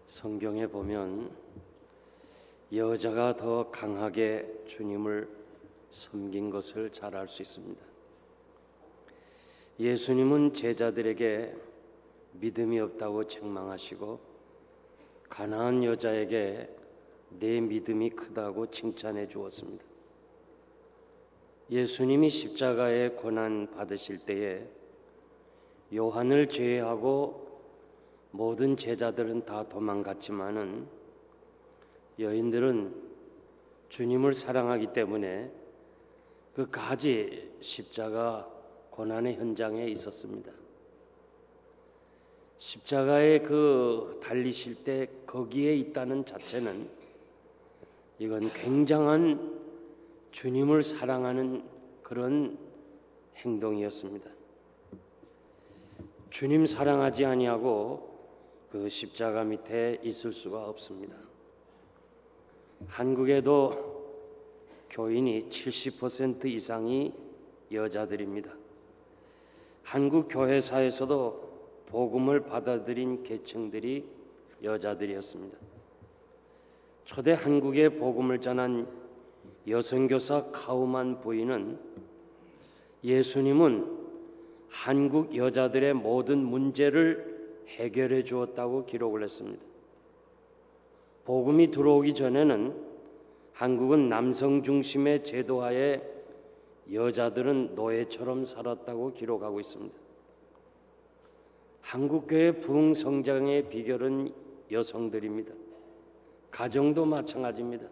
성경에 보면 여자가 더 강하게 주님을 섬긴 것을 잘 알 수 있습니다. 예수님은 제자들에게 믿음이 없다고 책망하시고 가난한 여자에게 내 믿음이 크다고 칭찬해 주었습니다. 예수님이 십자가에 고난 받으실 때에 요한을 제외하고 모든 제자들은 다 도망갔지만은 여인들은 주님을 사랑하기 때문에 끝까지 십자가 고난의 현장에 있었습니다. 십자가에 달리실 때 거기에 있다는 자체는 이건 굉장한 주님을 사랑하는 그런 행동이었습니다. 주님 사랑하지 아니하고 그 십자가 밑에 있을 수가 없습니다. 한국에도 교인이 70% 이상이 여자들입니다. 한국 교회사에서도 복음을 받아들인 계층들이 여자들이었습니다. 초대 한국에 복음을 전한 여선교사 카우만 부인은 예수님은 한국 여자들의 모든 문제를 해결해 주었다고 기록을 했습니다. 복음이 들어오기 전에는 한국은 남성 중심의 제도하에 여자들은 노예처럼 살았다고 기록하고 있습니다. 한국교회 부흥 성장의 비결은 여성들입니다. 가정도 마찬가지입니다.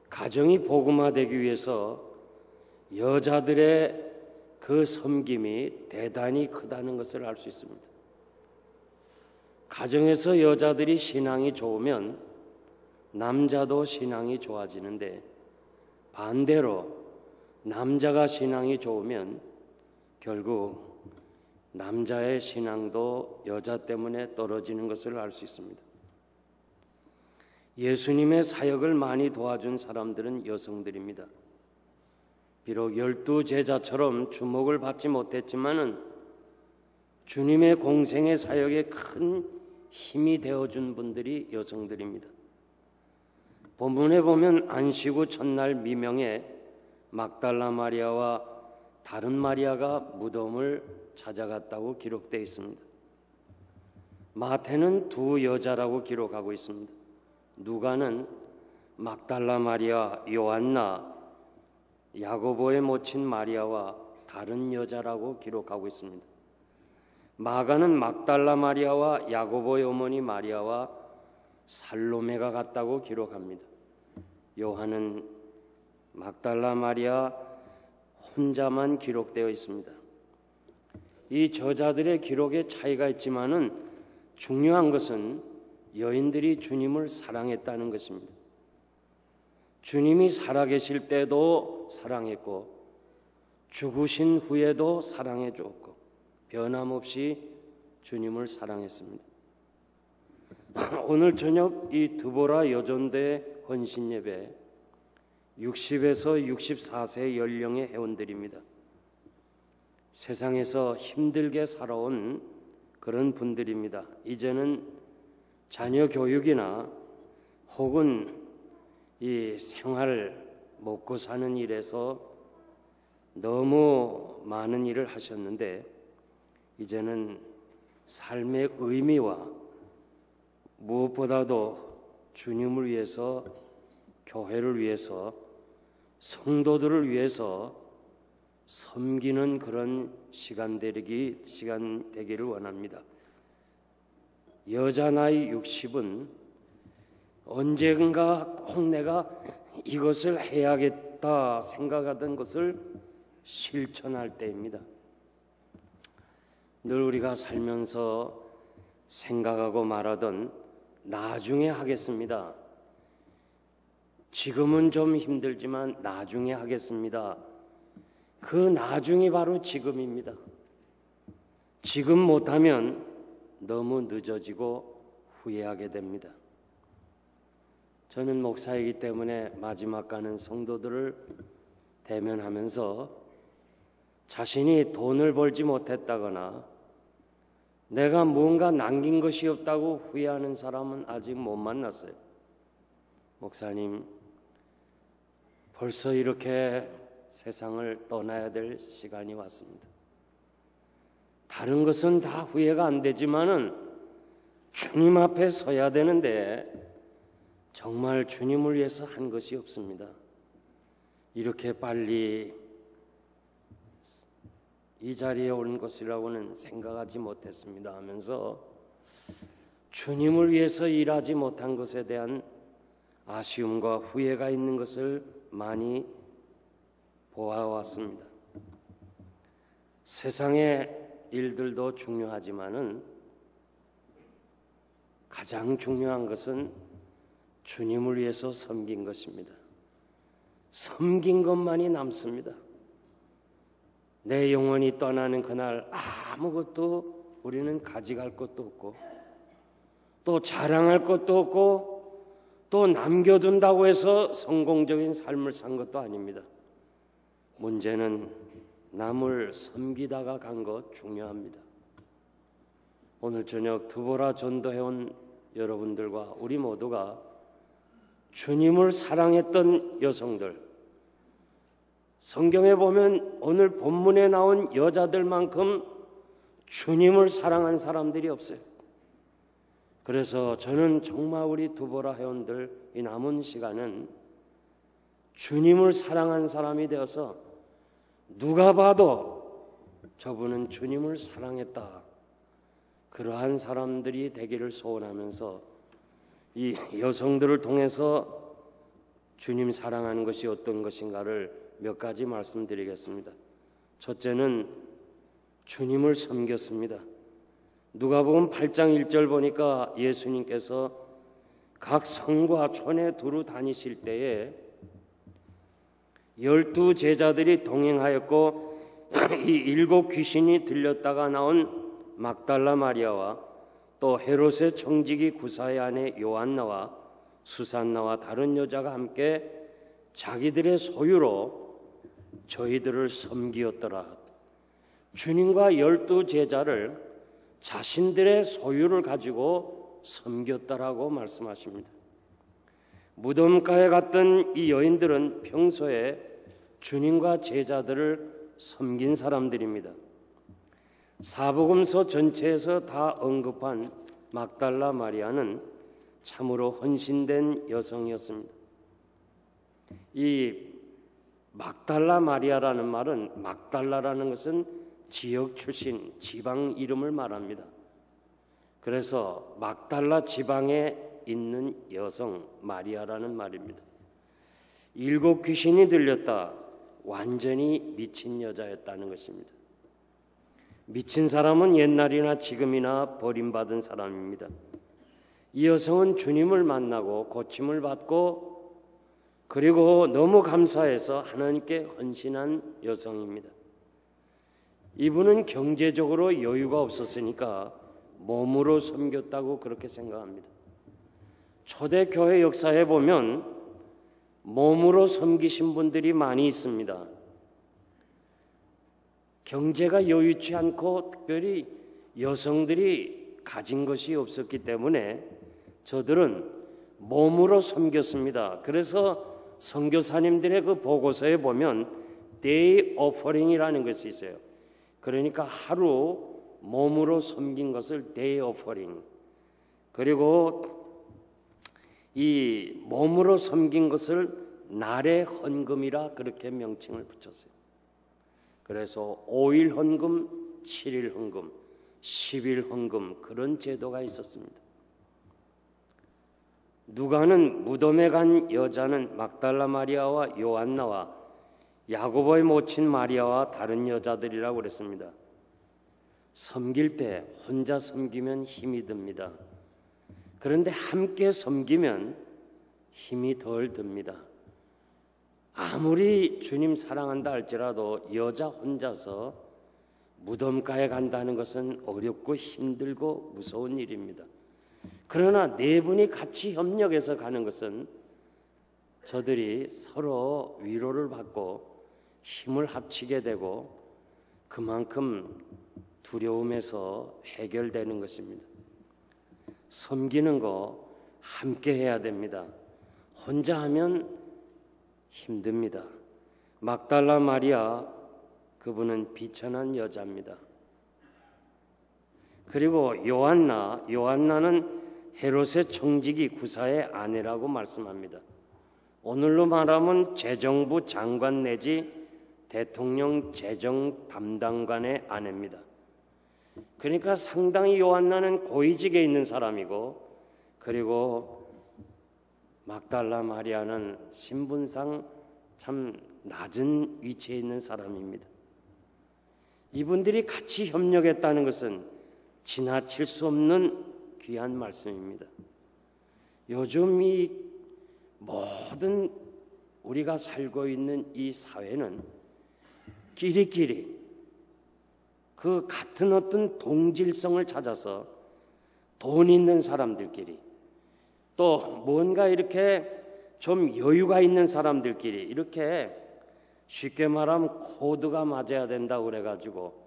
가정이 복음화되기 위해서 여자들의 그 섬김이 대단히 크다는 것을 알 수 있습니다. 가정에서 여자들이 신앙이 좋으면 남자도 신앙이 좋아지는데 반대로 남자가 신앙이 좋으면 결국 남자의 신앙도 여자 때문에 떨어지는 것을 알 수 있습니다. 예수님의 사역을 많이 도와준 사람들은 여성들입니다. 비록 12 제자처럼 주목을 받지 못했지만은 주님의 공생의 사역에 큰 힘이 되어준 분들이 여성들입니다. 본문에 보면 안식 후 첫날 미명에 막달라 마리아와 다른 마리아가 무덤을 찾아갔다고 기록되어 있습니다. 마태는 두 여자라고 기록하고 있습니다. 누가는 막달라 마리아, 요한나, 야고보의 모친 마리아와 다른 여자라고 기록하고 있습니다. 마가는 막달라 마리아와 야고보의 어머니 마리아와 살로메가 같다고 기록합니다. 요한은 막달라 마리아 혼자만 기록되어 있습니다. 이 저자들의 기록에 차이가 있지만은 중요한 것은 여인들이 주님을 사랑했다는 것입니다. 주님이 살아계실 때도 사랑했고 죽으신 후에도 사랑해 주었고 변함없이 주님을 사랑했습니다. 오늘 저녁 이 드보라 여전대 헌신 예배 60에서 64세 연령의 회원들입니다. 세상에서 힘들게 살아온 그런 분들입니다. 이제는 자녀 교육이나 혹은 이 생활 먹고 사는 일에서 너무 많은 일을 하셨는데 이제는 삶의 의미와 무엇보다도 주님을 위해서, 교회를 위해서, 성도들을 위해서 섬기는 그런 시간 되기를 원합니다. 여자 나이 60은 언젠가 꼭 내가 이것을 해야겠다 생각하던 것을 실천할 때입니다. 늘 우리가 살면서 생각하고 말하던 나중에 하겠습니다. 지금은 좀 힘들지만 나중에 하겠습니다. 그 나중이 바로 지금입니다. 지금 못하면 너무 늦어지고 후회하게 됩니다. 저는 목사이기 때문에 마지막 가는 성도들을 대면하면서 자신이 돈을 벌지 못했다거나 내가 무언가 남긴 것이 없다고 후회하는 사람은 아직 못 만났어요. 목사님, 벌써 이렇게 세상을 떠나야 될 시간이 왔습니다. 다른 것은 다 후회가 안 되지만은 주님 앞에 서야 되는데 정말 주님을 위해서 한 것이 없습니다. 이렇게 빨리 이 자리에 온 것이라고는 생각하지 못했습니다 하면서 주님을 위해서 일하지 못한 것에 대한 아쉬움과 후회가 있는 것을 많이 보아왔습니다. 세상의 일들도 중요하지만은 가장 중요한 것은 주님을 위해서 섬긴 것입니다. 섬긴 것만이 남습니다. 내 영혼이 떠나는 그날 아무것도 우리는 가져갈 것도 없고 또 자랑할 것도 없고 또 남겨둔다고 해서 성공적인 삶을 산 것도 아닙니다. 문제는 남을 섬기다가 간 것 중요합니다. 오늘 저녁 드보라 전도해온 여러분들과 우리 모두가 주님을 사랑했던 여성들, 성경에 보면 오늘 본문에 나온 여자들만큼 주님을 사랑한 사람들이 없어요. 그래서 저는 정말 우리 드보라 회원들 이 남은 시간은 주님을 사랑한 사람이 되어서 누가 봐도 저분은 주님을 사랑했다, 그러한 사람들이 되기를 소원하면서 이 여성들을 통해서 주님 사랑하는 것이 어떤 것인가를 몇 가지 말씀드리겠습니다. 첫째는 주님을 섬겼습니다. 누가복음 8장 1절 보니까 예수님께서 각 성과 촌에 두루 다니실 때에 12 제자들이 동행하였고 이 7 귀신이 들렸다가 나온 막달라 마리아와 또 헤롯의 청지기 구사의 아내 요한나와 수산나와 다른 여자가 함께 자기들의 소유로 저희들을 섬기었더라. 주님과 12 제자를 자신들의 소유를 가지고 섬겼다라고 말씀하십니다. 무덤가에 갔던 이 여인들은 평소에 주님과 제자들을 섬긴 사람들입니다. 사복음서 전체에서 다 언급한 막달라 마리아는 참으로 헌신된 여성이었습니다. 이 막달라 마리아라는 말은, 막달라라는 것은 지역 출신, 지방 이름을 말합니다. 그래서 막달라 지방에 있는 여성 마리아라는 말입니다. 7 귀신이 들렸다, 완전히 미친 여자였다는 것입니다. 미친 사람은 옛날이나 지금이나 버림받은 사람입니다. 이 여성은 주님을 만나고 고침을 받고 그리고 너무 감사해서 하나님께 헌신한 여성입니다. 이분은 경제적으로 여유가 없었으니까 몸으로 섬겼다고 그렇게 생각합니다. 초대교회 역사에 보면 몸으로 섬기신 분들이 많이 있습니다. 경제가 여유치 않고 특별히 여성들이 가진 것이 없었기 때문에 저들은 몸으로 섬겼습니다. 그래서 선교사님들의 그 보고서에 보면 Day Offering이라는 것이 있어요. 그러니까 하루 몸으로 섬긴 것을 Day Offering, 그리고 이 몸으로 섬긴 것을 날의 헌금이라 그렇게 명칭을 붙였어요. 그래서 5일 헌금, 7일 헌금, 10일 헌금, 그런 제도가 있었습니다. 누가는 무덤에 간 여자는 막달라 마리아와 요한나와 야고보의 모친 마리아와 다른 여자들이라고 그랬습니다. 섬길 때 혼자 섬기면 힘이 듭니다. 그런데 함께 섬기면 힘이 덜 듭니다. 아무리 주님 사랑한다 할지라도 여자 혼자서 무덤가에 간다는 것은 어렵고 힘들고 무서운 일입니다. 그러나 4분이 같이 협력해서 가는 것은 저들이 서로 위로를 받고 힘을 합치게 되고 그만큼 두려움에서 해결되는 것입니다. 섬기는 거 함께 해야 됩니다. 혼자 하면 힘듭니다. 막달라 마리아, 그분은 비천한 여자입니다. 그리고 요한나는 헤롯의 청지기 구사의 아내라고 말씀합니다. 오늘로 말하면 재정부 장관 내지 대통령 재정 담당관의 아내입니다. 그러니까 상당히 요한나는 고위직에 있는 사람이고, 그리고 막달라 마리아는 신분상 참 낮은 위치에 있는 사람입니다. 이분들이 같이 협력했다는 것은 지나칠 수 없는 귀한 말씀입니다. 요즘 이 모든 우리가 살고 있는 이 사회는 끼리끼리 그 같은 어떤 동질성을 찾아서 돈 있는 사람들끼리, 또 뭔가 이렇게 좀 여유가 있는 사람들끼리, 이렇게 쉽게 말하면 코드가 맞아야 된다고 그래가지고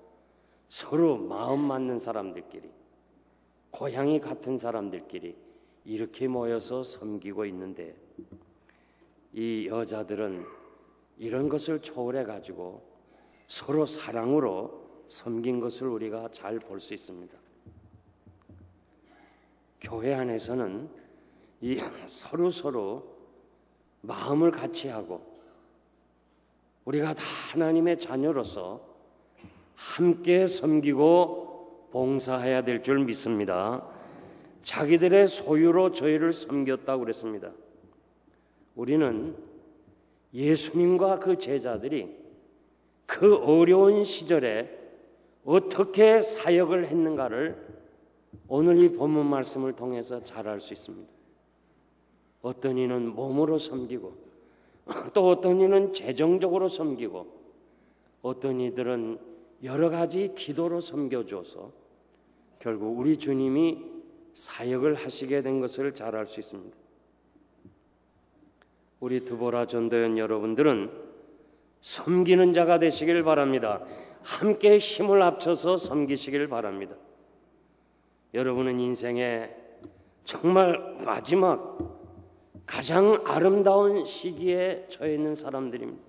서로 마음 맞는 사람들끼리, 고향이 같은 사람들끼리 이렇게 모여서 섬기고 있는데, 이 여자들은 이런 것을 초월해 가지고 서로 사랑으로 섬긴 것을 우리가 잘 볼 수 있습니다. 교회 안에서는 이 서로 마음을 같이 하고 우리가 다 하나님의 자녀로서 함께 섬기고 봉사해야 될 줄 믿습니다. 자기들의 소유로 저희를 섬겼다고 그랬습니다. 우리는 예수님과 그 제자들이 그 어려운 시절에 어떻게 사역을 했는가를 오늘 이 본문 말씀을 통해서 잘 알 수 있습니다. 어떤 이는 몸으로 섬기고, 또 어떤 이는 재정적으로 섬기고, 어떤 이들은 여러 가지 기도로 섬겨주어서 결국 우리 주님이 사역을 하시게 된 것을 잘 알 수 있습니다. 우리 드보라 전도연 여러분들은 섬기는 자가 되시길 바랍니다. 함께 힘을 합쳐서 섬기시길 바랍니다. 여러분은 인생의 정말 마지막 가장 아름다운 시기에 처해 있는 사람들입니다.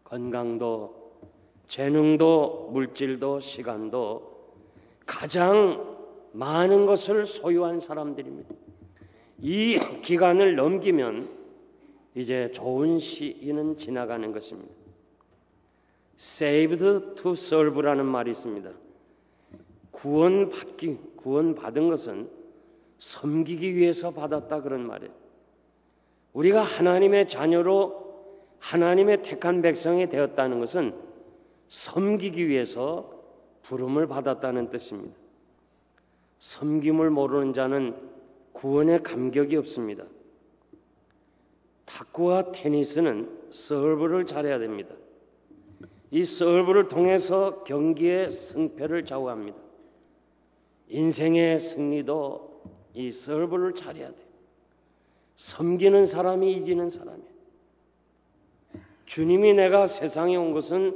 건강도, 재능도, 물질도, 시간도 가장 많은 것을 소유한 사람들입니다. 이 기간을 넘기면 이제 좋은 시기는 지나가는 것입니다. Saved to serve라는 말이 있습니다. 구원받은 것은 섬기기 위해서 받았다, 그런 말이에요. 우리가 하나님의 자녀로 하나님의 택한 백성이 되었다는 것은 섬기기 위해서 부름을 받았다는 뜻입니다. 섬김을 모르는 자는 구원의 감격이 없습니다. 탁구와 테니스는 서브를 잘해야 됩니다. 이 서브를 통해서 경기의 승패를 좌우합니다. 인생의 승리도 이 서브를 잘해야 돼요. 섬기는 사람이 이기는 사람이에요. 주님이 내가 세상에 온 것은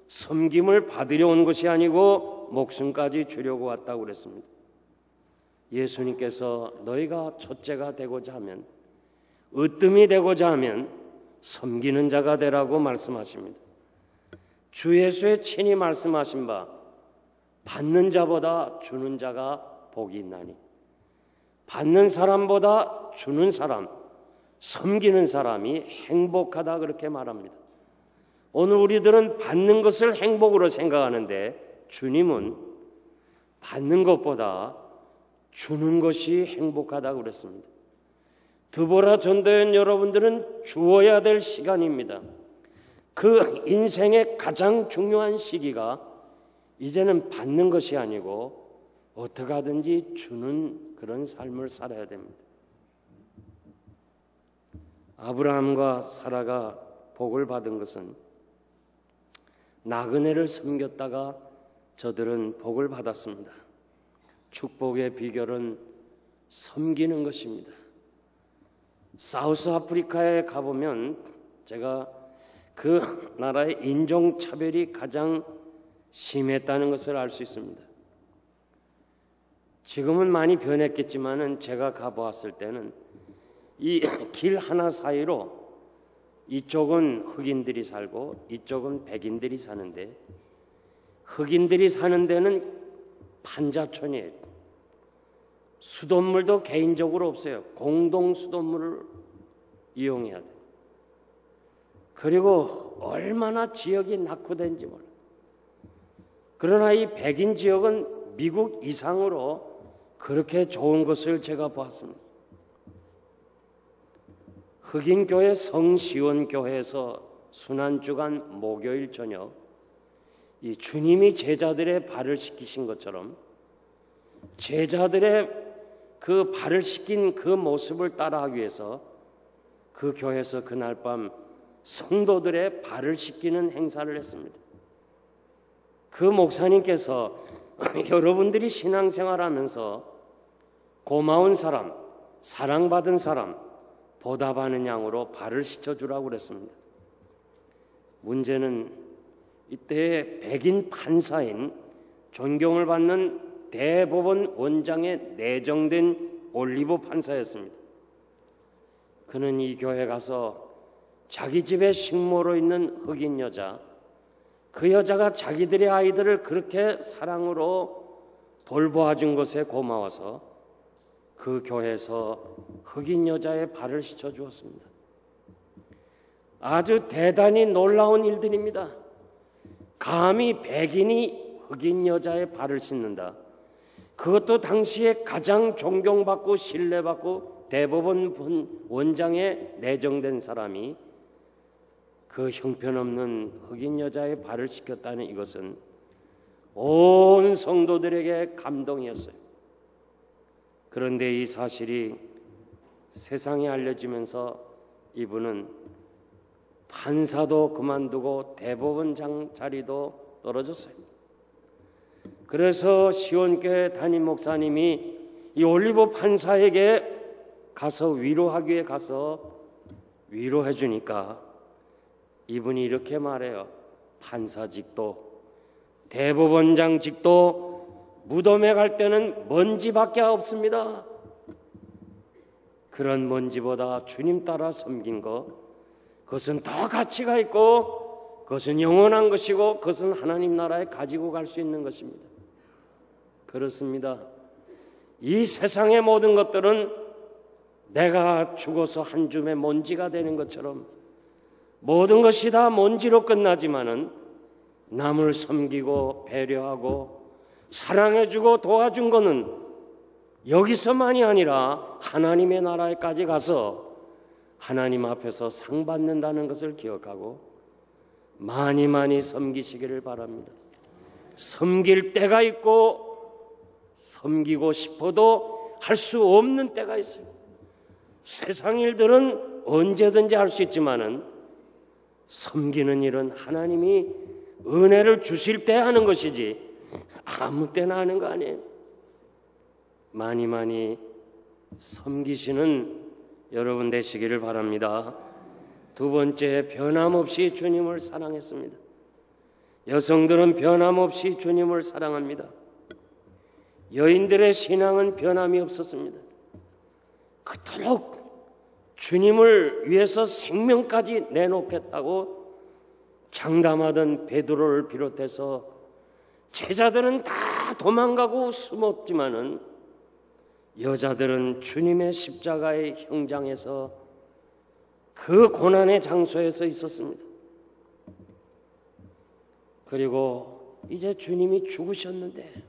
섬김을 받으려 온 것이 아니고 목숨까지 주려고 왔다고 그랬습니다. 예수님께서 너희가 첫째가 되고자 하면, 으뜸이 되고자 하면 섬기는 자가 되라고 말씀하십니다. 주 예수의 친히 말씀하신 바, 받는 자보다 주는 자가 복이 있나니, 받는 사람보다 주는 사람, 섬기는 사람이 행복하다, 그렇게 말합니다. 오늘 우리들은 받는 것을 행복으로 생각하는데 주님은 받는 것보다 주는 것이 행복하다고 그랬습니다. 드보라 전도연 여러분들은 주어야 될 시간입니다. 그 인생의 가장 중요한 시기가 이제는 받는 것이 아니고 어떻게 하든지 주는 그런 삶을 살아야 됩니다. 아브라함과 사라가 복을 받은 것은 나그네를 섬겼다가 저들은 복을 받았습니다. 축복의 비결은 섬기는 것입니다. 사우스 아프리카에 가보면 제가 그 나라의 인종차별이 가장 심했다는 것을 알 수 있습니다. 지금은 많이 변했겠지만은 제가 가보았을 때는 이 길 하나 사이로 이쪽은 흑인들이 살고 이쪽은 백인들이 사는데, 흑인들이 사는 데는 판자촌이에요. 수돗물도 개인적으로 없어요. 공동 수돗물을 이용해야 돼요. 그리고 얼마나 지역이 낙후된지 몰라요. 그러나 이 백인 지역은 미국 이상으로 그렇게 좋은 것을 제가 보았습니다. 흑인교회 성시온교회에서 순환주간 목요일 저녁 이 주님이 제자들의 발을 씻기신 것처럼 제자들의 그 발을 씻긴 그 모습을 따라하기 위해서 그 교회에서 그날 밤 성도들의 발을 씻기는 행사를 했습니다. 그 목사님께서 여러분들이 신앙생활하면서 고마운 사람, 사랑받은 사람, 보답하는 양으로 발을 씻어주라고 그랬습니다. 문제는 이때 백인 판사인 존경을 받는 대법원 원장에 내정된 올리브 판사였습니다. 그는 이 교회 가서 자기 집에 식모로 있는 흑인 여자, 그 여자가 자기들의 아이들을 그렇게 사랑으로 돌보아준 것에 고마워서 그 교회에서 흑인 여자의 발을 씻어 주었습니다. 아주 대단히 놀라운 일들입니다. 감히 백인이 흑인 여자의 발을 씻는다. 그것도 당시에 가장 존경받고 신뢰받고 대법원 원장에 내정된 사람이 그 형편없는 흑인 여자의 발을 씻겼다는 이것은 온 성도들에게 감동이었어요. 그런데 이 사실이 세상에 알려지면서 이분은 판사도 그만두고 대법원장 자리도 떨어졌어요. 그래서 시온교회 담임 목사님이 이 올리브 판사에게 가서 위로하기 위해 가서 위로해 주니까 이분이 이렇게 말해요. 판사직도 대법원장직도 무덤에 갈 때는 먼지밖에 없습니다. 그런 먼지보다 주님 따라 섬긴 것, 그것은 더 가치가 있고 그것은 영원한 것이고 그것은 하나님 나라에 가지고 갈 수 있는 것입니다. 그렇습니다. 이 세상의 모든 것들은 내가 죽어서 한 줌의 먼지가 되는 것처럼 모든 것이 다 먼지로 끝나지만은 남을 섬기고 배려하고 사랑해주고 도와준 것은 여기서만이 아니라 하나님의 나라에까지 가서 하나님 앞에서 상 받는다는 것을 기억하고 많이 많이 섬기시기를 바랍니다. 섬길 때가 있고 섬기고 싶어도 할 수 없는 때가 있어요. 세상 일들은 언제든지 할 수 있지만은 섬기는 일은 하나님이 은혜를 주실 때 하는 것이지 아무 때나 하는 거 아니에요. 많이 많이 섬기시는 여러분 되시기를 바랍니다. 두 번째, 변함없이 주님을 사랑했습니다. 여성들은 변함없이 주님을 사랑합니다. 여인들의 신앙은 변함이 없었습니다. 그토록 주님을 위해서 생명까지 내놓겠다고 장담하던 베드로를 비롯해서 제자들은 다 도망가고 숨었지만은 여자들은 주님의 십자가의 형장에서 그 고난의 장소에서 있었습니다. 그리고 이제 주님이 죽으셨는데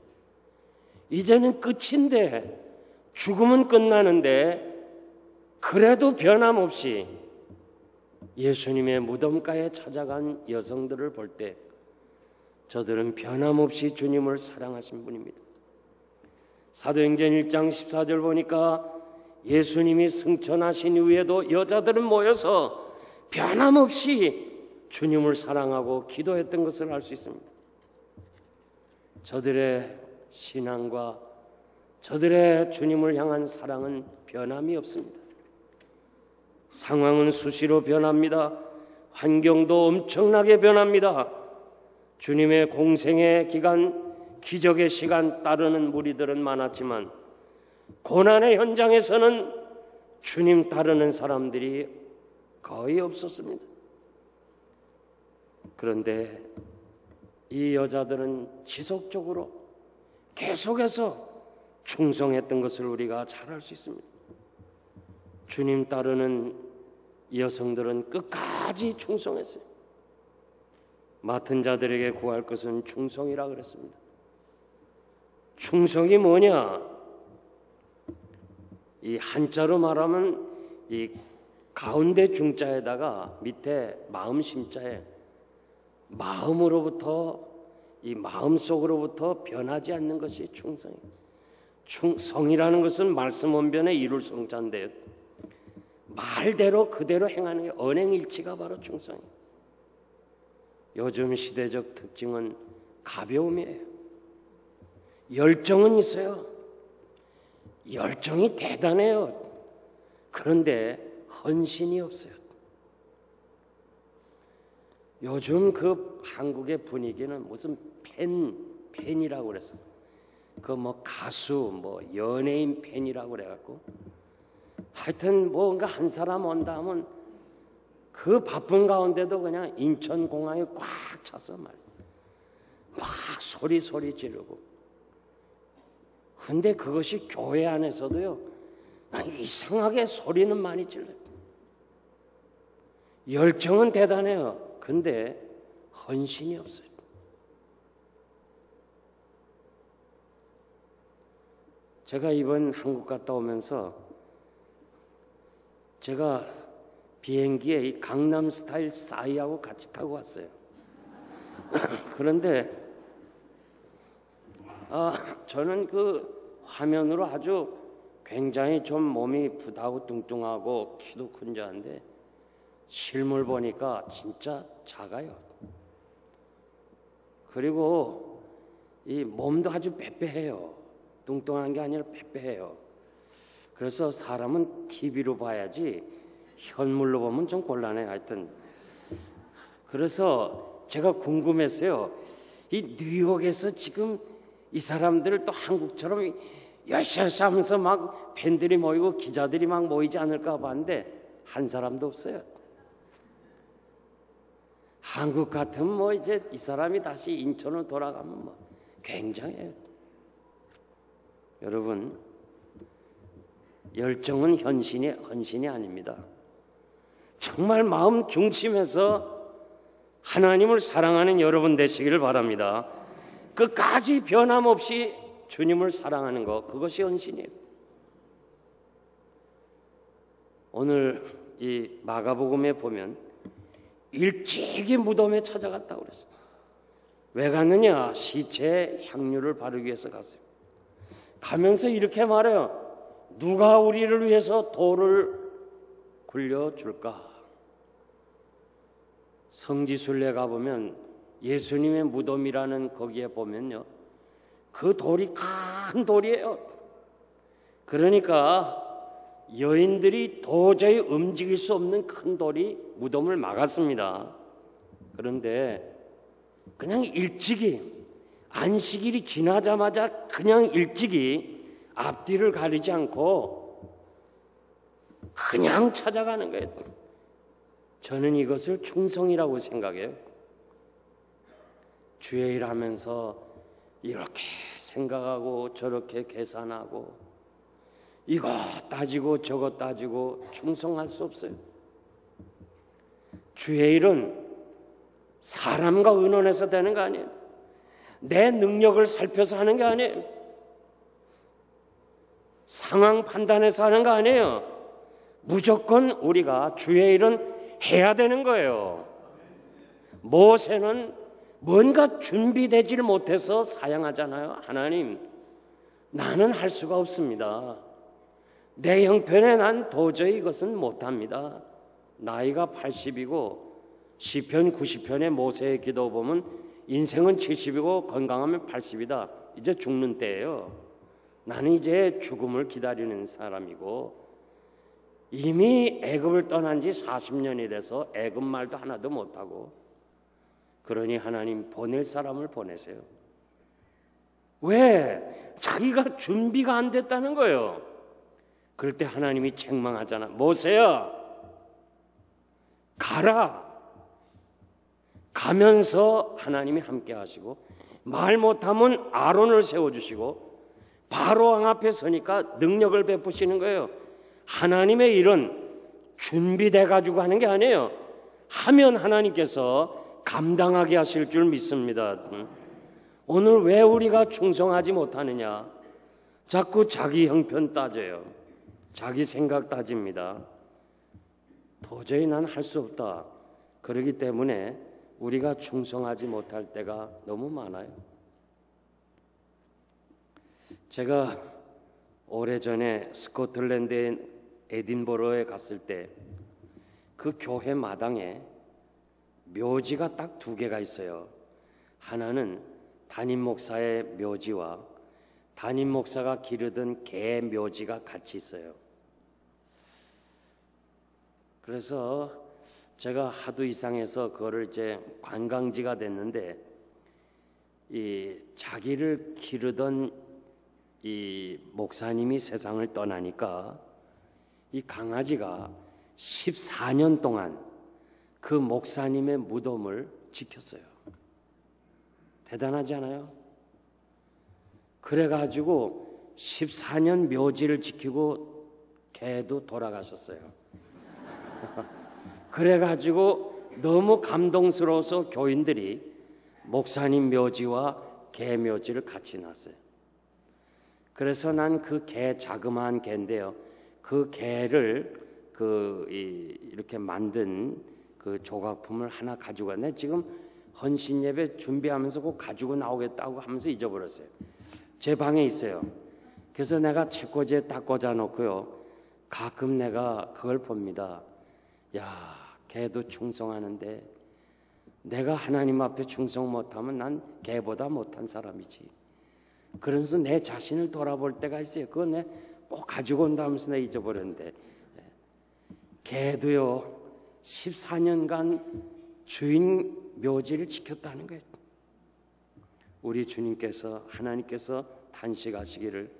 이제는 끝인데 죽음은 끝나는데 그래도 변함없이 예수님의 무덤가에 찾아간 여성들을 볼 때 저들은 변함없이 주님을 사랑하신 분입니다. 사도행전 1장 14절 보니까 예수님이 승천하신 이후에도 여자들은 모여서 변함없이 주님을 사랑하고 기도했던 것을 알 수 있습니다. 저들의 신앙과 저들의 주님을 향한 사랑은 변함이 없습니다. 상황은 수시로 변합니다. 환경도 엄청나게 변합니다. 주님의 공생의 기간, 기적의 시간 따르는 무리들은 많았지만 고난의 현장에서는 주님 따르는 사람들이 거의 없었습니다. 그런데 이 여자들은 지속적으로 계속해서 충성했던 것을 우리가 잘 알 수 있습니다. 주님 따르는 여성들은 끝까지 충성했어요. 맡은 자들에게 구할 것은 충성이라 그랬습니다. 충성이 뭐냐? 이 한자로 말하면 이 가운데 중자에다가 밑에 마음 심자에 마음으로부터 이 마음속으로부터 변하지 않는 것이 충성입니다. 성이라는 것은 말씀 원변의 이룰 성자인데 말대로 그대로 행하는 게 언행일치가 바로 충성이에요. 요즘 시대적 특징은 가벼움이에요. 열정은 있어요. 열정이 대단해요. 그런데 헌신이 없어요. 요즘 그 한국의 분위기는 무슨 팬이라고 그랬어. 그 뭐 가수, 뭐 연예인 팬이라고 그래갖고 하여튼 뭔가 한 사람 온다 하면 그 바쁜 가운데도 그냥 인천공항에 꽉 차서 막 소리 지르고. 근데 그것이 교회 안에서도요 이상하게 소리는 많이 질러요. 열정은 대단해요. 근데 헌신이 없어요. 제가 이번 한국 갔다 오면서 제가 비행기에 이 강남 스타일 싸이하고 같이 타고 왔어요. 그런데 저는 그 화면으로 아주 굉장히 좀 몸이 부다고 뚱뚱하고 키도 큰 자인데 실물 보니까 진짜 작아요. 그리고 이 몸도 아주 빼빼해요. 뚱뚱한 게 아니라 빼빼해요. 그래서 사람은 TV로 봐야지 현물로 보면 좀 곤란해. 하여튼 그래서 제가 궁금했어요. 이 뉴욕에서 지금 이 사람들을 또 한국처럼 열심히 하면서 막 팬들이 모이고 기자들이 막 모이지 않을까 봤는데 한 사람도 없어요. 한국 같으면 뭐 이제 이 사람이 다시 인천으로 돌아가면 뭐 굉장해요. 여러분, 열정은 헌신이 아닙니다. 정말 마음 중심에서 하나님을 사랑하는 여러분 되시기를 바랍니다. 끝까지 변함없이 주님을 사랑하는 것, 그것이 헌신이에요. 오늘 이 마가복음에 보면 일찍이 무덤에 찾아갔다고 그랬어요. 왜 갔느냐? 시체에 향유를 바르기 위해서 갔어요. 가면서 이렇게 말해요. 누가 우리를 위해서 돌을 굴려줄까? 성지순례 가보면 예수님의 무덤이라는 거기에 보면요, 그 돌이 큰 돌이에요. 그러니까 여인들이 도저히 움직일 수 없는 큰 돌이 무덤을 막았습니다. 그런데 그냥 일찍이 안식일이 지나자마자 그냥 일찍이 앞뒤를 가리지 않고 그냥 찾아가는 거예요. 저는 이것을 충성이라고 생각해요. 주의 일 하면서 이렇게 생각하고 저렇게 계산하고 이거 따지고 저거 따지고 충성할 수 없어요. 주의 일은 사람과 의논해서 되는 거 아니에요. 내 능력을 살펴서 하는 게 아니에요. 상황 판단해서 하는 거 아니에요. 무조건 우리가 주의 일은 해야 되는 거예요. 모세는 뭔가 준비되질 못해서 사양하잖아요. 하나님, 나는 할 수가 없습니다. 내 형편에 난 도저히 이것은 못합니다. 나이가 80이고 시편 90편의 모세의 기도 보면 인생은 70이고 건강하면 80이다. 이제 죽는 때예요. 나는 이제 죽음을 기다리는 사람이고 이미 애굽을 떠난 지 40년이 돼서 애굽 말도 하나도 못하고 그러니 하나님 보낼 사람을 보내세요. 왜? 자기가 준비가 안 됐다는 거예요. 그럴 때 하나님이 책망하잖아. 모세야, 가라. 가면서 하나님이 함께 하시고, 말 못하면 아론을 세워주시고, 바로 왕 앞에 서니까 능력을 베푸시는 거예요. 하나님의 일은 준비돼 가지고 하는 게 아니에요. 하면 하나님께서 감당하게 하실 줄 믿습니다. 오늘 왜 우리가 충성하지 못하느냐? 자꾸 자기 형편 따져요. 자기 생각 따집니다. 도저히 난 할 수 없다. 그렇기 때문에 우리가 충성하지 못할 때가 너무 많아요. 제가 오래전에 스코틀랜드의 에딘버러에 갔을 때 그 교회 마당에 묘지가 딱 2개가 있어요. 하나는 담임 목사의 묘지와 담임 목사가 기르던 개 묘지가 같이 있어요. 그래서 제가 하도 이상해서 그거를 이제 관광지가 됐는데, 이 자기를 기르던 이 목사님이 세상을 떠나니까 이 강아지가 14년 동안 그 목사님의 무덤을 지켰어요. 대단하지 않아요? 그래가지고 14년 묘지를 지키고 개도 돌아가셨어요. 그래가지고 너무 감동스러워서 교인들이 목사님 묘지와 개 묘지를 같이 놨어요. 그래서 난 그 개, 자그마한 개인데요, 그 개를 이렇게 만든 그 조각품을 하나 가지고 왔네. 지금 헌신 예배 준비하면서 꼭 가지고 나오겠다고 하면서 잊어버렸어요. 제 방에 있어요. 그래서 내가 책꽂이에 딱 꽂아 놓고요, 가끔 내가 그걸 봅니다. 야, 개도 충성하는데 내가 하나님 앞에 충성 못하면 난 개보다 못한 사람이지. 그러면서 내 자신을 돌아볼 때가 있어요. 그거 내 꼭 가지고 온다면서 내가 잊어버렸는데, 개도요 14년간 주인 묘지를 지켰다는 거예요. 우리 주님께서, 하나님께서 탄식하시기를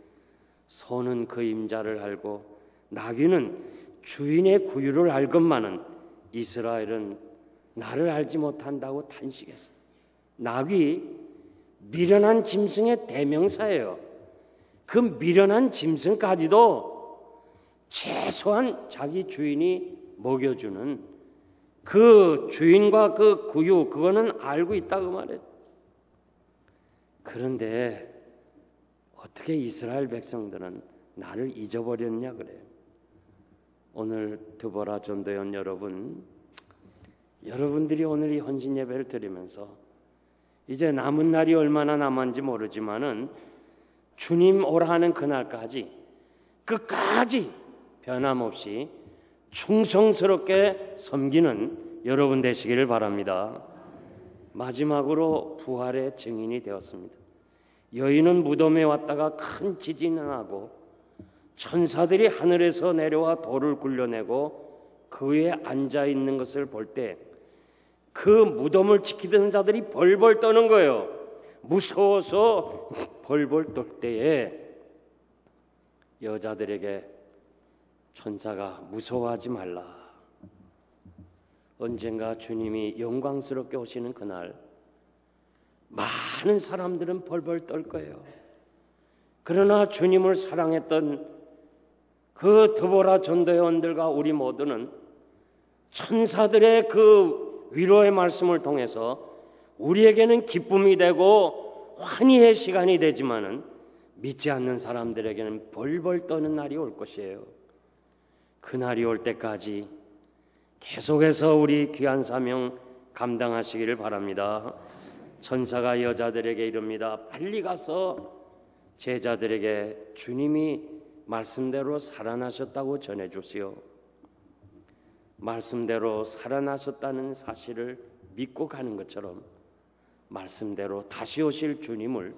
소는 그 임자를 알고 나귀는 주인의 구유를 알건만은 이스라엘은 나를 알지 못한다고 탄식했어요. 나귀, 미련한 짐승의 대명사예요. 그 미련한 짐승까지도 최소한 자기 주인이 먹여주는 그 주인과 그 구유, 그거는 알고 있다고 말해요. 그런데 어떻게 이스라엘 백성들은 나를 잊어버렸냐 그래요. 오늘 드보라 전도연 여러분들이 오늘 이 헌신 예배를 드리면서 이제 남은 날이 얼마나 남았는지 모르지만은 주님 오라 하는 그날까지 끝까지 변함없이 충성스럽게 섬기는 여러분 되시기를 바랍니다. 마지막으로 부활의 증인이 되었습니다. 여인은 무덤에 왔다가 큰 지진을 하고 천사들이 하늘에서 내려와 돌을 굴려내고 그 위에 앉아 있는 것을 볼 때 그 무덤을 지키던 자들이 벌벌 떠는 거예요. 무서워서 벌벌 떨 때에 여자들에게 천사가 무서워하지 말라. 언젠가 주님이 영광스럽게 오시는 그날 많은 사람들은 벌벌 떨 거예요. 그러나 주님을 사랑했던 그 드보라 전도연들과 우리 모두는 천사들의 그 위로의 말씀을 통해서 우리에게는 기쁨이 되고 환희의 시간이 되지만은 믿지 않는 사람들에게는 벌벌 떠는 날이 올 것이에요. 그 날이 올 때까지 계속해서 우리 귀한 사명 감당하시기를 바랍니다. 천사가 여자들에게 이릅니다. 빨리 가서 제자들에게 주님이 말씀대로 살아나셨다고 전해주시오. 말씀대로 살아나셨다는 사실을 믿고 가는 것처럼 말씀대로 다시 오실 주님을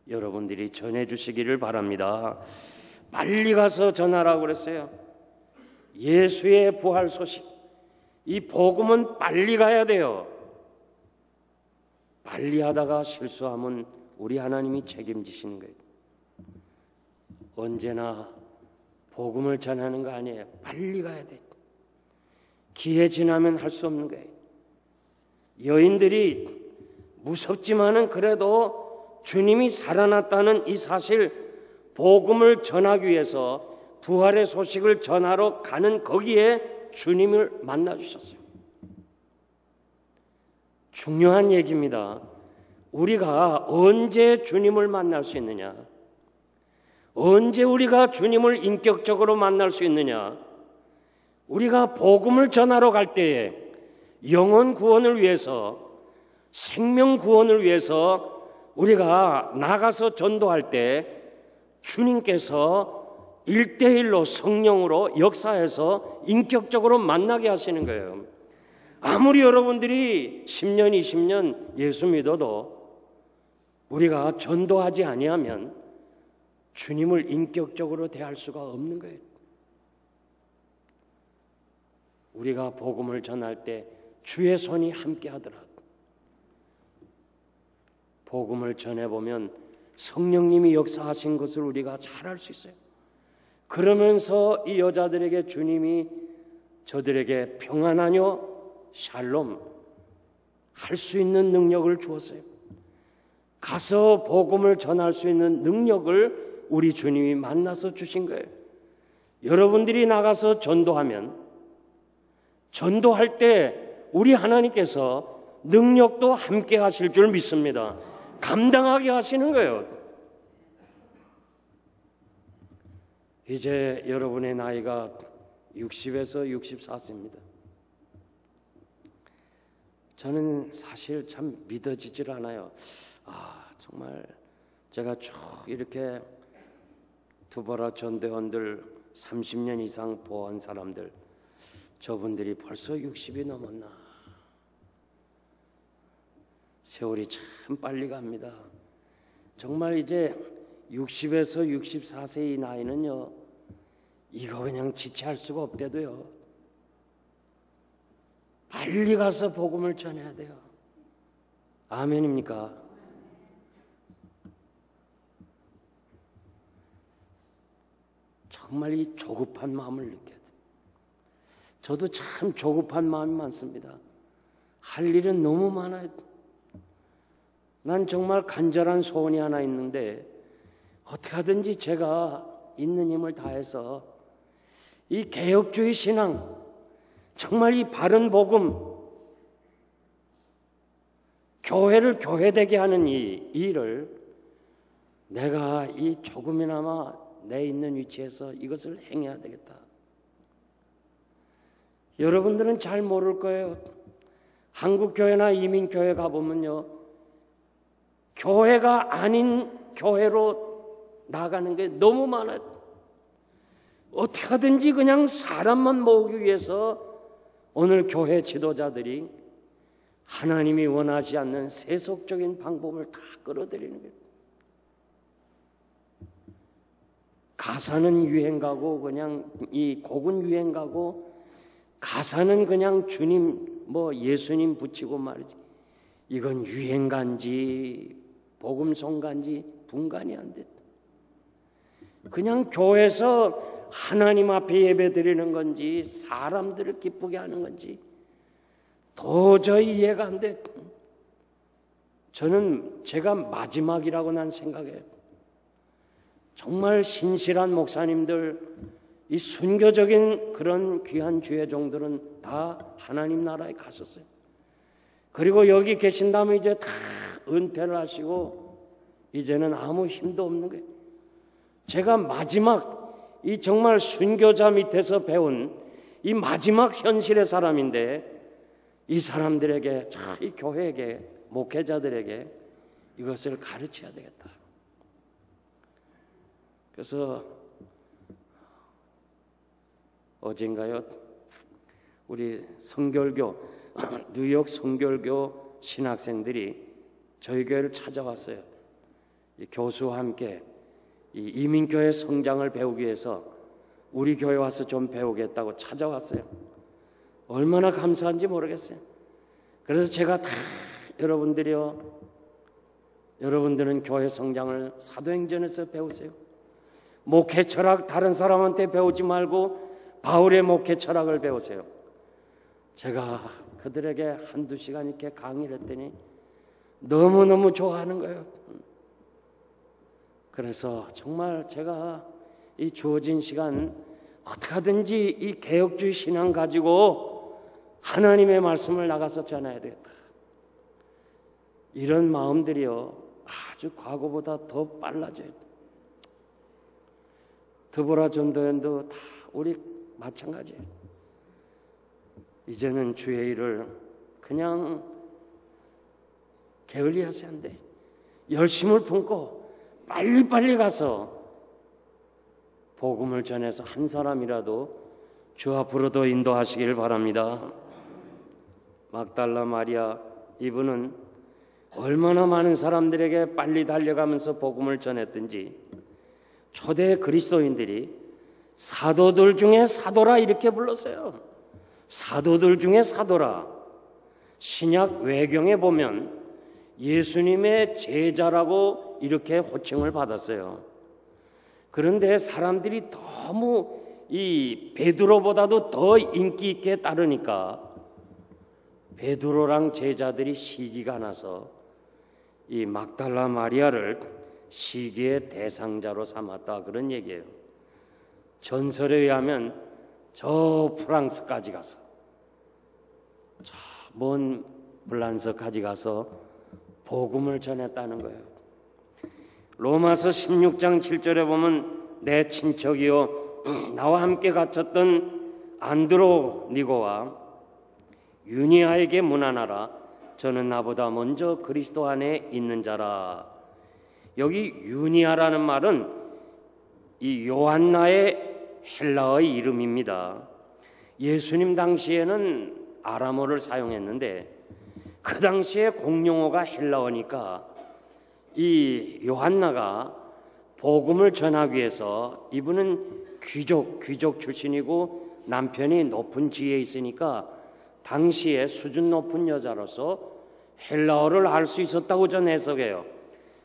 여러분들이 전해주시기를 바랍니다. 빨리 가서 전하라고 그랬어요. 예수의 부활 소식, 이 복음은 빨리 가야 돼요. 빨리 하다가 실수하면 우리 하나님이 책임지시는 거예요. 언제나 복음을 전하는 거 아니에요. 빨리 가야 돼. 기회 지나면 할 수 없는 거예요. 여인들이 무섭지만은 그래도 주님이 살아났다는 이 사실, 복음을 전하기 위해서 부활의 소식을 전하러 가는 거기에 주님을 만나 주셨어요. 중요한 얘기입니다. 우리가 언제 주님을 만날 수 있느냐? 언제 우리가 주님을 인격적으로 만날 수 있느냐? 우리가 복음을 전하러 갈 때에 영혼 구원을 위해서, 생명 구원을 위해서 우리가 나가서 전도할 때 주님께서 1대1로 성령으로 역사해서 인격적으로 만나게 하시는 거예요. 아무리 여러분들이 10년, 20년 예수 믿어도 우리가 전도하지 아니하면 주님을 인격적으로 대할 수가 없는 거예요. 우리가 복음을 전할 때 주의 손이 함께 하더라. 복음을 전해보면 성령님이 역사하신 것을 우리가 잘 알 수 있어요. 그러면서 이 여자들에게 주님이 저들에게 평안하뇨 샬롬 할 수 있는 능력을 주었어요. 가서 복음을 전할 수 있는 능력을 우리 주님이 만나서 주신 거예요. 여러분들이 나가서 전도하면, 전도할 때 우리 하나님께서 능력도 함께 하실 줄 믿습니다. 감당하게 하시는 거예요. 이제 여러분의 나이가 60에서 64세입니다. 저는 사실 참 믿어지질 않아요. 정말 제가 쭉 이렇게 두보라 전대원들 30년 이상 보호한 사람들, 저분들이 벌써 60이 넘었나. 세월이 참 빨리 갑니다. 정말 이제 60에서 64세 이 나이는요, 이거 그냥 지체할 수가 없대도요. 빨리 가서 복음을 전해야 돼요. 아멘입니까? 정말 이 조급한 마음을 느껴야 돼요. 저도 참 조급한 마음이 많습니다. 할 일은 너무 많아요. 난 정말 간절한 소원이 하나 있는데 어떻게 하든지 제가 있는 힘을 다해서 이 개혁주의 신앙, 정말 이 바른 복음, 교회를 교회되게 하는 이 일을 내가 이 조금이나마 내 있는 위치에서 이것을 행해야 되겠다. 여러분들은 잘 모를 거예요. 한국교회나 이민교회 가보면요, 교회가 아닌 교회로 나가는 게 너무 많아요. 어떻게 하든지 그냥 사람만 모으기 위해서 오늘 교회 지도자들이 하나님이 원하지 않는 세속적인 방법을 다 끌어들이는 거예요. 가사는 유행가고 그냥 이 곡은 유행가고 가사는 그냥 주님 예수님 붙이고 말이지. 이건 유행가인지 복음송가인지 분간이 안 됐다. 그냥 교회에서 하나님 앞에 예배드리는 건지 사람들을 기쁘게 하는 건지 도저히 이해가 안 돼. 저는 제가 마지막이라고 난 생각해요. 정말 신실한 목사님들, 이 순교적인 그런 귀한 주의 종들은 다 하나님 나라에 가셨어요. 그리고 여기 계신다면 이제 다 은퇴를 하시고 이제는 아무 힘도 없는 거예요. 제가 마지막 이 정말 순교자 밑에서 배운 이 마지막 현실의 사람인데 이 사람들에게, 이 교회에게, 목회자들에게 이것을 가르쳐야 되겠다. 그래서 어젠가요, 우리 성결교, 뉴욕 성결교 신학생들이 저희 교회를 찾아왔어요. 이 교수와 함께 이 이민교회 성장을 배우기 위해서 우리 교회 와서 좀 배우겠다고 찾아왔어요. 얼마나 감사한지 모르겠어요. 그래서 제가 다 여러분들이요, 여러분들은 교회 성장을 사도행전에서 배우세요. 목회 철학 다른 사람한테 배우지 말고 바울의 목회 철학을 배우세요. 제가 그들에게 한두 시간 이렇게 강의를 했더니 너무너무 좋아하는 거예요. 그래서 정말 제가 이 주어진 시간 어떻게 하든지 이 개혁주의 신앙 가지고 하나님의 말씀을 나가서 전해야 되겠다. 이런 마음들이요 아주 과거보다 더 빨라져요. 드보라 전도연도 다 우리 마찬가지예요. 이제는 주의 일을 그냥 게을리하지 않대. 열심을 품고 빨리빨리 가서 복음을 전해서 한 사람이라도 주 앞으로도 인도하시길 바랍니다. 막달라 마리아 이분은 얼마나 많은 사람들에게 빨리 달려가면서 복음을 전했든지 초대 그리스도인들이 사도들 중에 사도라 이렇게 불렀어요. 사도들 중에 사도라. 신약 외경에 보면 예수님의 제자라고 이렇게 호칭을 받았어요. 그런데 사람들이 너무 이 베드로보다도 더 인기 있게 따르니까 베드로랑 제자들이 시기가 나서 이 막달라 마리아를 시기의 대상자로 삼았다 그런 얘기예요. 전설에 의하면 저 프랑스까지 가서 저 먼 불란서까지 가서 복음을 전했다는 거예요. 로마서 16장 7절에 보면 내 친척이요 나와 함께 갇혔던 안드로니고와 유니아에게 문안하라. 저는 나보다 먼저 그리스도 안에 있는 자라. 여기 유니아라는 말은 이 요한나의 헬라어의 이름입니다. 예수님 당시에는 아람어를 사용했는데 그 당시에 공용어가 헬라어니까 이 요한나가 복음을 전하기 위해서 이분은 귀족 출신이고 남편이 높은 지위에 있으니까 당시에 수준 높은 여자로서 헬라어를 알 수 있었다고 저는 해석해요.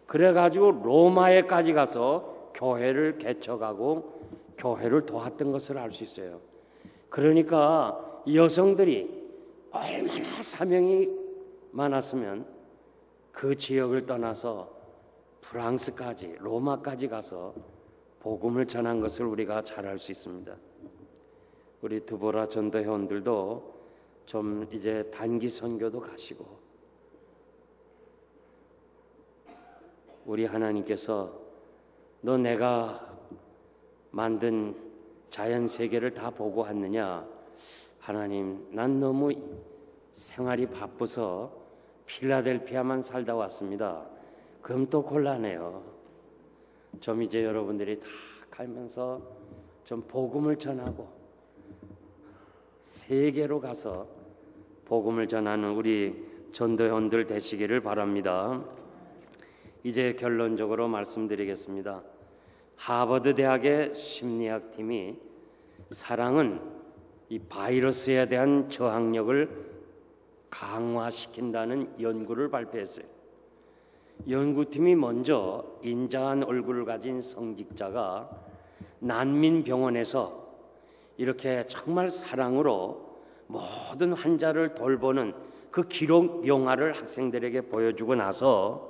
그래가지고 로마에까지 가서 교회를 개척하고 교회를 도왔던 것을 알 수 있어요. 그러니까 여성들이 얼마나 사명이 많았으면 그 지역을 떠나서 프랑스까지 로마까지 가서 복음을 전한 것을 우리가 잘 알 수 있습니다. 우리 드보라 전도 회원들도 좀 이제 단기 선교도 가시고 우리 하나님께서 너 내가 만든 자연 세계를 다 보고 왔느냐? 하나님 난 너무 생활이 바빠서 필라델피아만 살다 왔습니다. 그럼 또 곤란해요. 좀 이제 여러분들이 다 가면서 좀 복음을 전하고 세계로 가서 복음을 전하는 우리 전도회원들 되시기를 바랍니다. 이제 결론적으로 말씀드리겠습니다. 하버드 대학의 심리학 팀이 사랑은 이 바이러스에 대한 저항력을 강화시킨다는 연구를 발표했어요. 연구팀이 먼저 인자한 얼굴을 가진 성직자가 난민병원에서 이렇게 정말 사랑으로 모든 환자를 돌보는 그 기록 영화를 학생들에게 보여주고 나서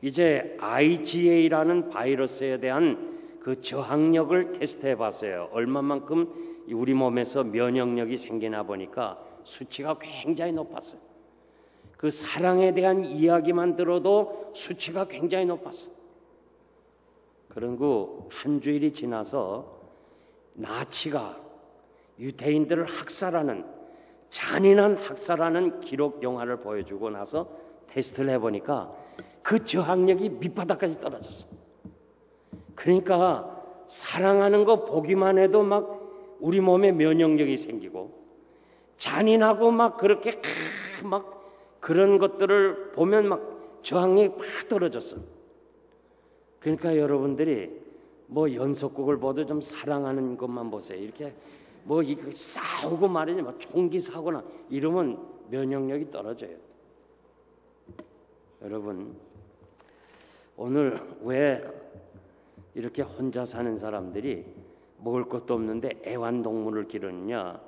이제 IgA라는 바이러스에 대한 그 저항력을 테스트해 봤어요. 얼마만큼 우리 몸에서 면역력이 생기나 보니까 수치가 굉장히 높았어요. 그 사랑에 대한 이야기만 들어도 수치가 굉장히 높았어요. 그리고 한 주일이 지나서 나치가 유대인들을 학살하는 잔인한 학살하는 기록 영화를 보여주고 나서 테스트를 해보니까 그 저항력이 밑바닥까지 떨어졌어요. 그러니까 사랑하는 거 보기만 해도 막 우리 몸에 면역력이 생기고 잔인하고 막 그렇게 막 그런 것들을 보면 막 저항력이 팍 떨어졌어요. 그러니까 여러분들이 뭐 연속극을 보도 좀 사랑하는 것만 보세요. 이렇게 뭐 이거 싸우고 말이냐, 막 총기 사고나 이러면 면역력이 떨어져요. 여러분, 오늘 왜 이렇게 혼자 사는 사람들이 먹을 것도 없는데 애완동물을 기르느냐?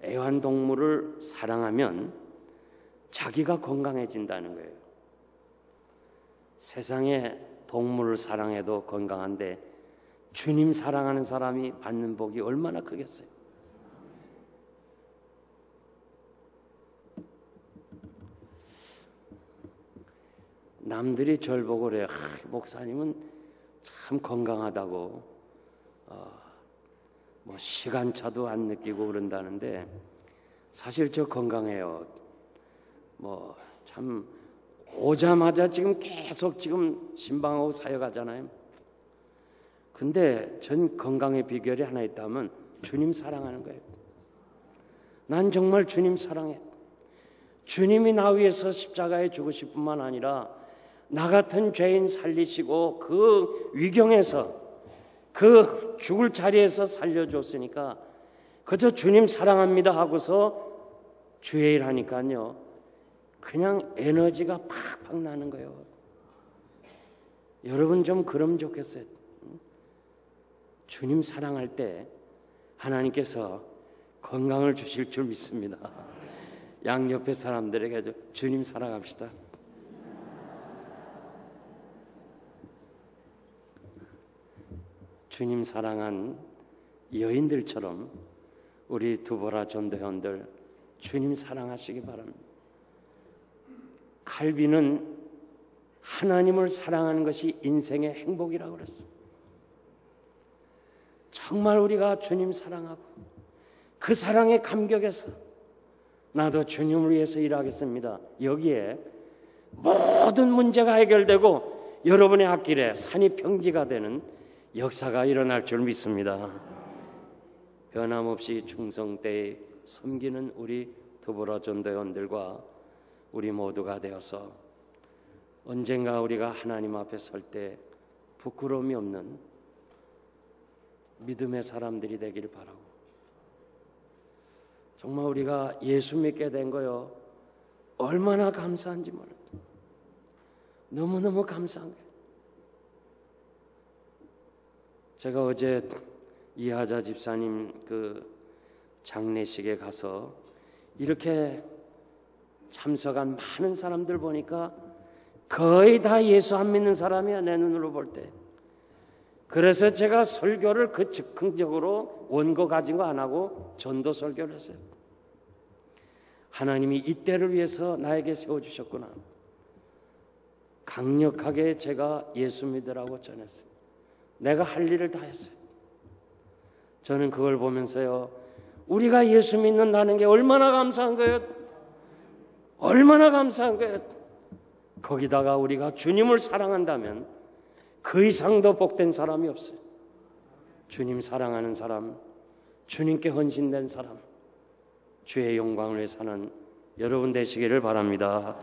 애완동물을 사랑하면 자기가 건강해진다는 거예요. 세상에 동물을 사랑해도 건강한데 주님 사랑하는 사람이 받는 복이 얼마나 크겠어요. 남들이 절 보고 그래요. 목사님은 참 건강하다고, 뭐 시간차도 안 느끼고 그런다는데 사실 저 건강해요. 뭐 참 오자마자 지금 계속 지금 신방하고 사역하잖아요. 근데 전 건강의 비결이 하나 있다면 주님 사랑하는 거예요. 난 정말 주님 사랑해. 주님이 나 위해서 십자가에 죽으실 뿐만 아니라 나 같은 죄인 살리시고 그 위경에서 그 죽을 자리에서 살려줬으니까 그저 주님 사랑합니다 하고서 주의 일 하니까요 그냥 에너지가 팍팍 나는 거예요. 여러분 좀 그러면 좋겠어요. 주님 사랑할 때 하나님께서 건강을 주실 줄 믿습니다. 양옆에 사람들에게 주님 사랑합시다. 주님 사랑한 여인들처럼 우리 두보라 전도회원들 주님 사랑하시기 바랍니다. 칼빈은 하나님을 사랑하는 것이 인생의 행복이라고 그랬어요. 정말 우리가 주님 사랑하고 그 사랑에 감격해서 나도 주님을 위해서 일하겠습니다. 여기에 모든 문제가 해결되고 여러분의 앞길에 산이 평지가 되는 역사가 일어날 줄 믿습니다. 변함없이 충성되이 섬기는 우리 두보라 전도회원들과 우리 모두가 되어서 언젠가 우리가 하나님 앞에 설 때 부끄러움이 없는 믿음의 사람들이 되기를 바라고, 정말 우리가 예수 믿게 된 거요 얼마나 감사한지 몰라요. 너무너무 감사한 거예요. 제가 어제 이하자 집사님 그 장례식에 가서 이렇게 참석한 많은 사람들 보니까 거의 다 예수 안 믿는 사람이야, 내 눈으로 볼 때. 그래서 제가 설교를 그 즉흥적으로 원고 가진 거 안 하고 전도 설교를 했어요. 하나님이 이때를 위해서 나에게 세워주셨구나. 강력하게 제가 예수 믿으라고 전했어요. 내가 할 일을 다 했어요. 저는 그걸 보면서요, 우리가 예수 믿는다는 게 얼마나 감사한 거예요. 얼마나 감사한 거예요. 거기다가 우리가 주님을 사랑한다면 그 이상 더 복된 사람이 없어요. 주님 사랑하는 사람, 주님께 헌신된 사람, 주의 영광을 위해 사는 여러분 되시기를 바랍니다.